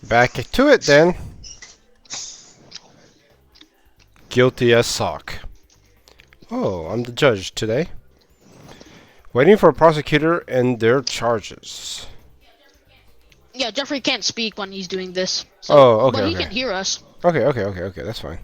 Back to it then. Guilty as sock. Oh, I'm the judge today. Waiting for a prosecutor and their charges. Yeah, Jeffrey can't speak when he's doing this. So, Oh, okay, but he okay. can hear us. Okay, that's fine.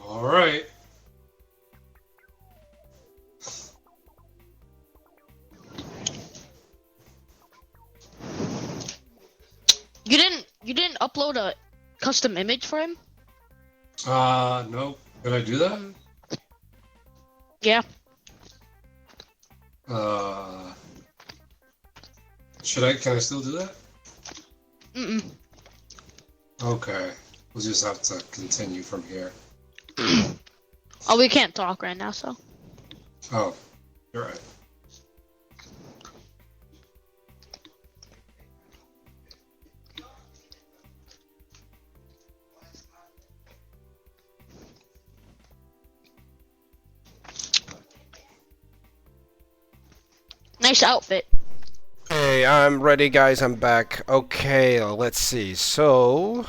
All right. You didn't upload a custom image for him? No. Did I do that? Yeah. Should I? Can I still do that? Mm-mm. Okay. We'll just have to continue from here. Oh, we can't talk right now, so. Oh, you're right. Nice outfit. Hey, I'm ready, guys. I'm back. Okay, let's see. So,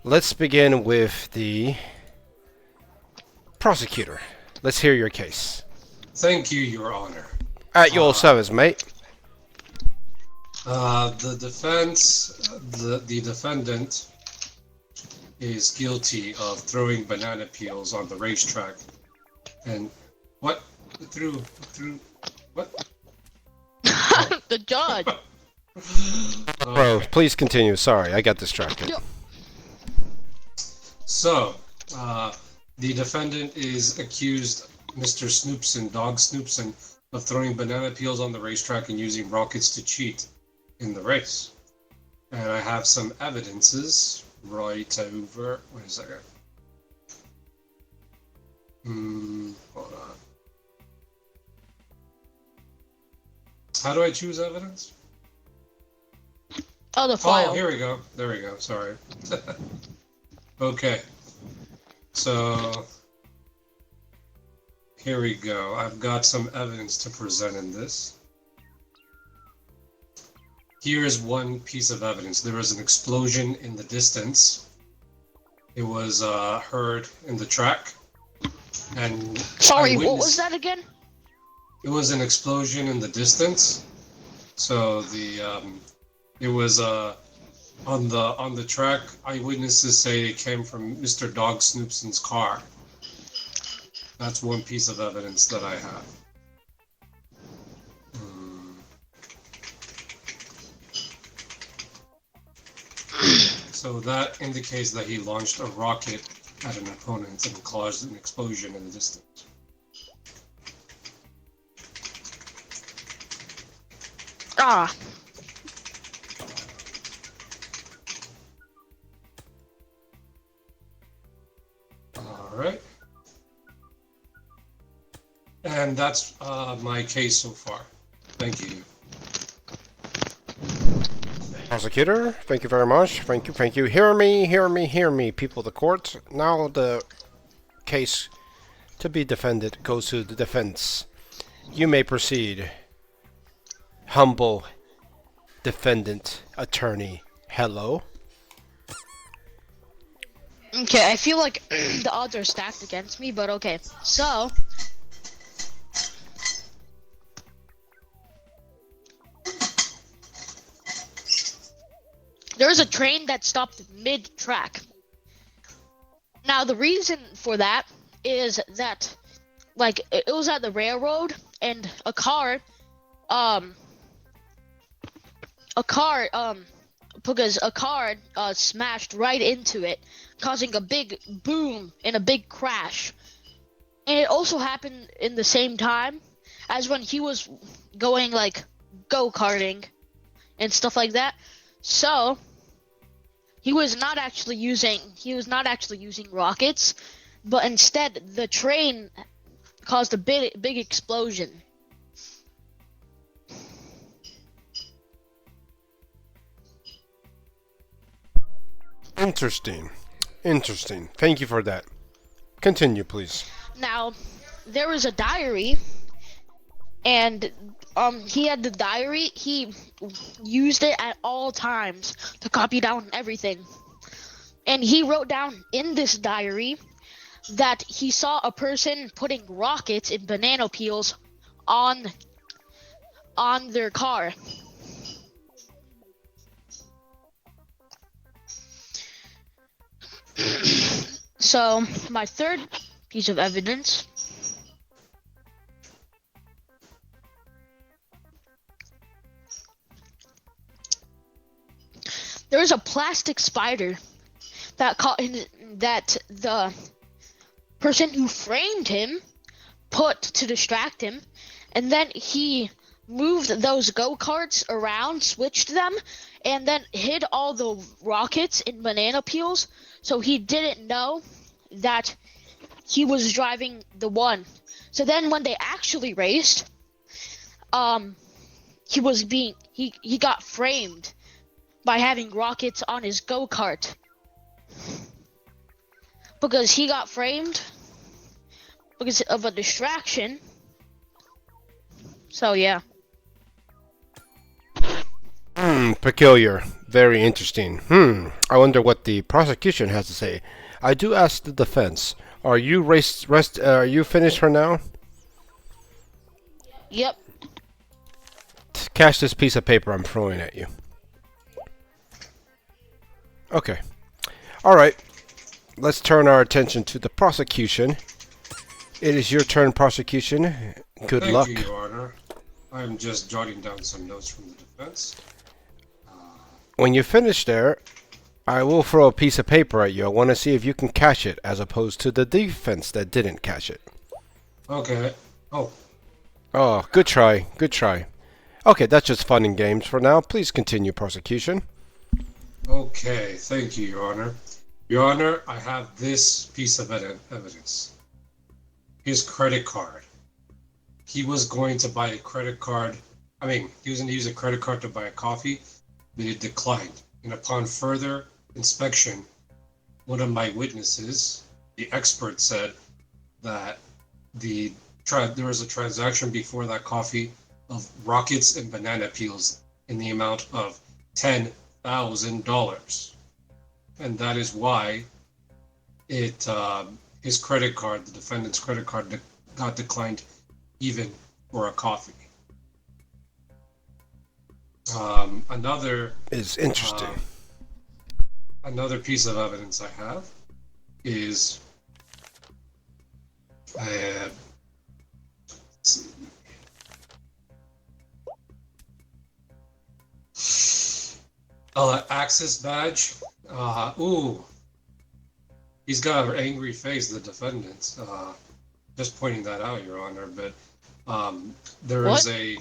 let's begin with the prosecutor. Let's hear your case. Thank you, Your Honor. At your service, mate. The defendant is guilty of throwing banana peels on the racetrack. And what? Through what? The judge. Bro, please continue. Sorry, I got distracted. So, the defendant is accused, Mr. Snoopson, Dog Snoopson, of throwing banana peels on the racetrack and using rockets to cheat in the race. And I have some evidences right over. Wait a second. Hold on. How do I choose evidence? Oh, the file. Oh, here we go. There we go. Sorry. Okay. So, here we go. I've got some evidence to present in this. Here is one piece of evidence. There was an explosion in the distance. It was heard in the track. And Sorry, what was that again? It was an explosion in the distance. So it was on the track. Eyewitnesses say it came from Mr. Dog Snoopson's car. That's one piece of evidence that I have. So that indicates that he launched a rocket at an opponent and caused an explosion in the distance. Ah. All right. And that's my case so far. Thank you. Prosecutor, thank you very much. Thank you. Hear me, people of the court. Now the case to be defended goes to the defense. You may proceed. Humble defendant attorney. Hello. Okay, I feel like the odds are stacked against me, but okay. So, there was a train that stopped mid-track. Now, the reason for that is that, like, it was at the railroad, and a car smashed right into it, causing a big boom and a big crash. And it also happened in the same time as when he was going, like, go-karting and stuff like that. So, he was not actually using rockets, but instead the train caused a big explosion. Interesting. Interesting. Thank you for that. Continue, please. Now, there was a diary, and he had the diary. He used it at all times to copy down everything. And he wrote down in this diary that he saw a person putting rockets in banana peels on their car. So, my third piece of evidence there was a plastic spider that the person who framed him put to distract him, and then he moved those go-karts around, switched them, and then hid all the rockets in banana peels, so he didn't know that he was driving the one. So then when they actually raced, he got framed by having rockets on his go-kart. Because he got framed because of a distraction. So yeah. Peculiar. Very interesting. I wonder what the prosecution has to say. I do ask the defense. Are you are you finished for now? Yep. Catch this piece of paper I'm throwing at you. Okay. Alright. Let's turn our attention to the prosecution. It is your turn, prosecution. Good luck. Thank you, Your Honor. I'm just jotting down some notes from the defense. When you finish there, I will throw a piece of paper at you. I want to see if you can catch it, as opposed to the defense that didn't catch it. Okay. Oh, good try. Good try. Okay, that's just fun and games for now. Please continue, prosecution. Okay. Thank you, Your Honor. Your Honor, I have this piece of evidence. His credit card. He was going to buy a credit card. He was going to use a credit card to buy a coffee, but it declined. And upon further inspection, one of my witnesses, the expert, said that there was a transaction before that coffee of rockets and banana peels in the amount of $10,000. And that is why his credit card, the defendant's credit card, got declined even for a coffee. Another is interesting. Another piece of evidence I have is let's see. Access badge. He's got an angry face, the defendant. Just pointing that out, Your Honor. But there is a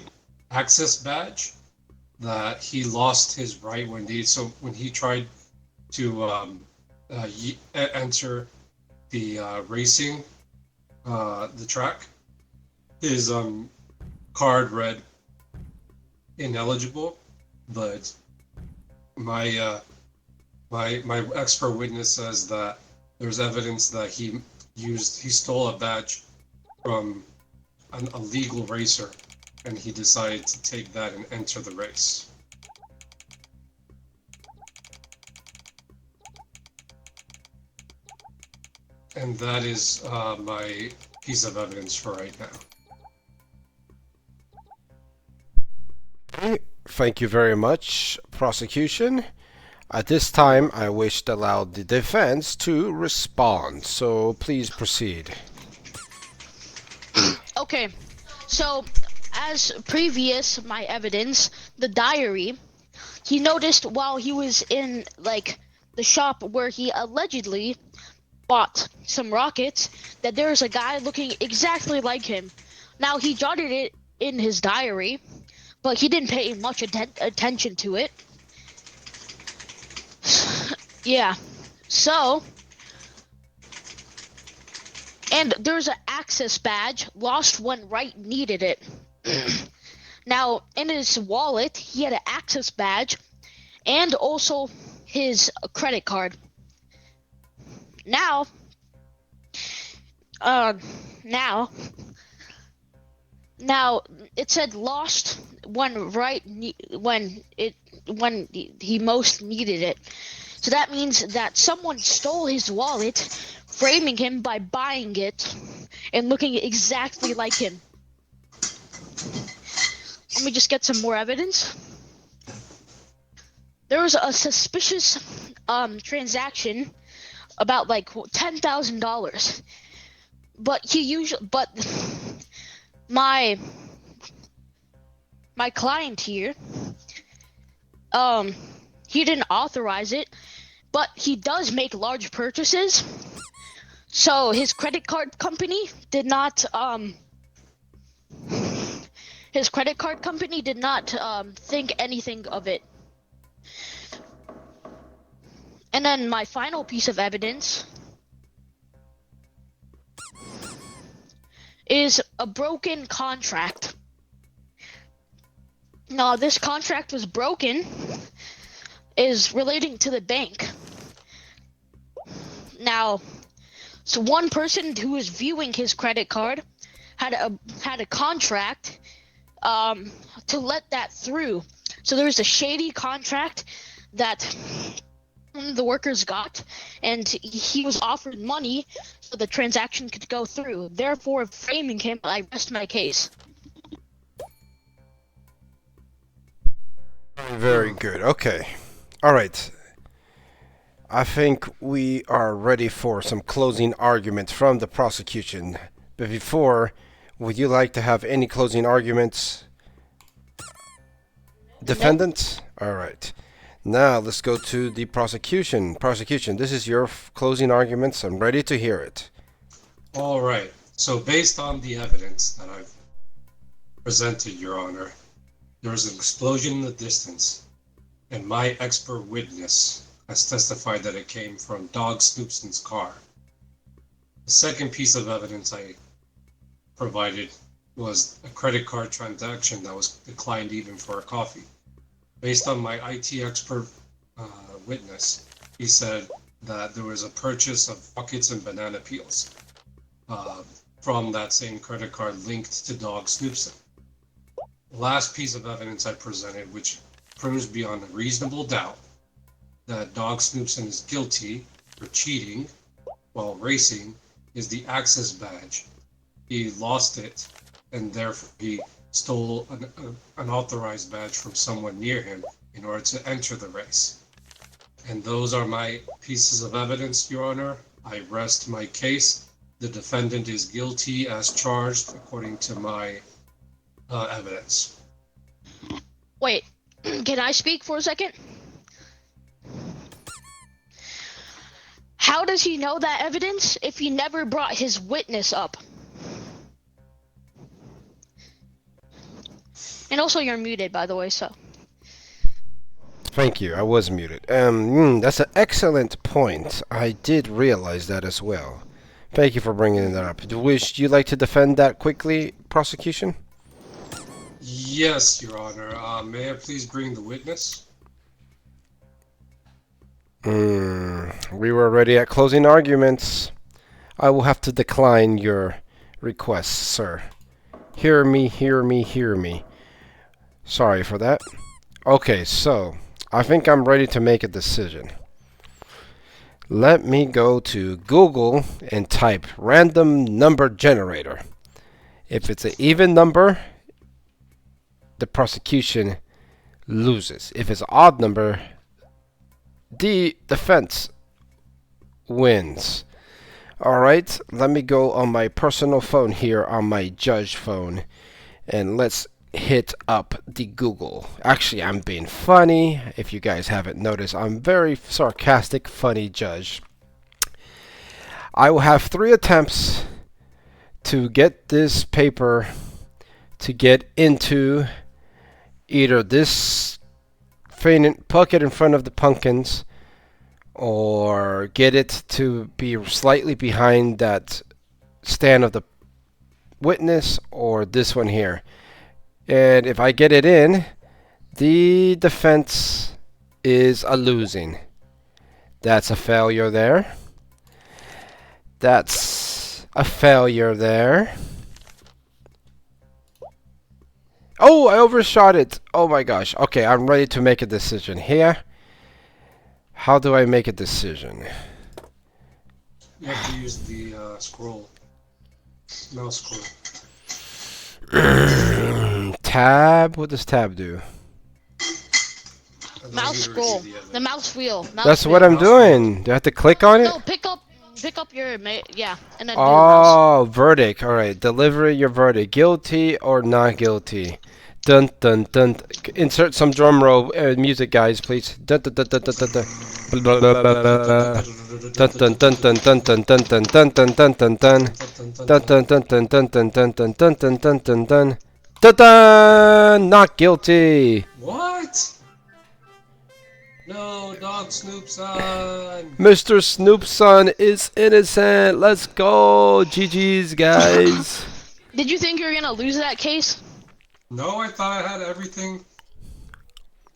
access badge that he lost his right when he tried to enter the racing, the track, his card read ineligible, but my expert witness says that there's evidence that he stole a badge from a legal racer, and he decided to take that and enter the race. And that is my piece of evidence for right now. Thank you very much, prosecution. At this time, I wish to allow the defense to respond, so please proceed. Okay, so as previous my evidence, the diary, he noticed while he was in the shop where he allegedly bought some rockets that there's a guy looking exactly like him. Now he jotted it in his diary, but he didn't pay much attention to it. Yeah. So, and there's an access badge lost when Wright needed it. Now, in his wallet, he had an access badge and also his credit card. Now, uh, now, now it said lost when when he most needed it. So that means that someone stole his wallet, framing him by buying it and looking exactly like him. Let me just get some more evidence. There was a suspicious transaction about like $10,000, but my client here, he didn't authorize it, but he does make large purchases. So his credit card company did not think anything of it. And then my final piece of evidence is a broken contract. Now, this contract was broken, is relating to the bank. Now, so one person who was viewing his credit card had a contract to let that through. So there was a shady contract that the workers got, and he was offered money so the transaction could go through. Therefore, framing him, I rest my case. Very good. Okay. All right. I think we are ready for some closing arguments from the prosecution. But before, would you like to have any closing arguments, defendants? All right. Now let's go to the prosecution. Prosecution, this is your closing arguments. I'm ready to hear it. All right. So based on the evidence that I've presented, Your Honor, there was an explosion in the distance, and my expert witness has testified that it came from Dog Snoopson's car. The second piece of evidence I provided was a credit card transaction that was declined even for a coffee. Based on my IT expert witness, he said that there was a purchase of buckets and banana peels from that same credit card linked to Dog Snoopson. Last piece of evidence I presented, which proves beyond a reasonable doubt that Dog Snoopson is guilty for cheating while racing, is the access badge. He lost it, and therefore he stole an authorized badge from someone near him in order to enter the race. And those are my pieces of evidence, Your Honor. I rest my case. The defendant is guilty as charged according to my evidence. Wait, can I speak for a second? How does he know that evidence if he never brought his witness up? And also, you're muted, by the way, so. Thank you. I was muted. That's an excellent point. I did realize that as well. Thank you for bringing that up. Would you like to defend that quickly, prosecution? Yes, Your Honor. May I please bring the witness? We were already at closing arguments. I will have to decline your request, sir. Hear me, hear me, hear me. Sorry for that. Okay, so I think I'm ready to make a decision. Let me go to Google and type random number generator. If it's an even number, the prosecution loses. If it's an odd number, the defense wins. Alright, let me go on my personal phone here on my judge phone, and let's hit up the Google. Actually, I'm being funny. If you guys haven't noticed, I'm very sarcastic, funny judge. I will have 3 attempts to get this paper to get into either this bucket in front of the pumpkins or get it to be slightly behind that stand of the witness, or this one here. And if I get it in, the defense is a losing. That's a failure there. That's a failure there. Oh, I overshot it. Oh my gosh. Okay, I'm ready to make a decision here. How do I make a decision? You have to use the scroll. Mouse scroll. Tab? What does tab do? Mouse scroll. The mouse wheel. That's what I'm doing. Do I have to click on it? No, pick up your yeah, and then do the mouse. Oh, verdict. All right, deliver your verdict. Guilty or not guilty? Dun dun dun. Insert some drum roll music, guys, please. Dun dun dun dun dun dun dun. Dun dun dun dun dun dun dun dun dun dun dun dun dun. Dun dun dun dun dun dun dun dun dun dun dun dun dun. Dun dun. Not guilty. What? No, Dog Snoop's on. Mr. Snoopson is innocent. Let's go. GG's, guys. Did you think you were gonna lose that case? No, I thought I had everything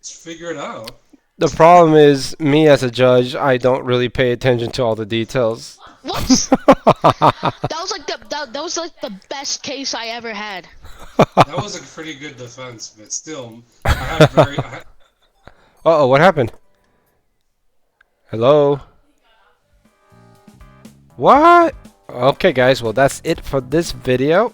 figured out. The problem is, me as a judge, I don't really pay attention to all the details. What? That was like the best case I ever had. That was a pretty good defense, but still, I had very. Uh-oh, what happened? Hello? What? Okay, guys, well, that's it for this video.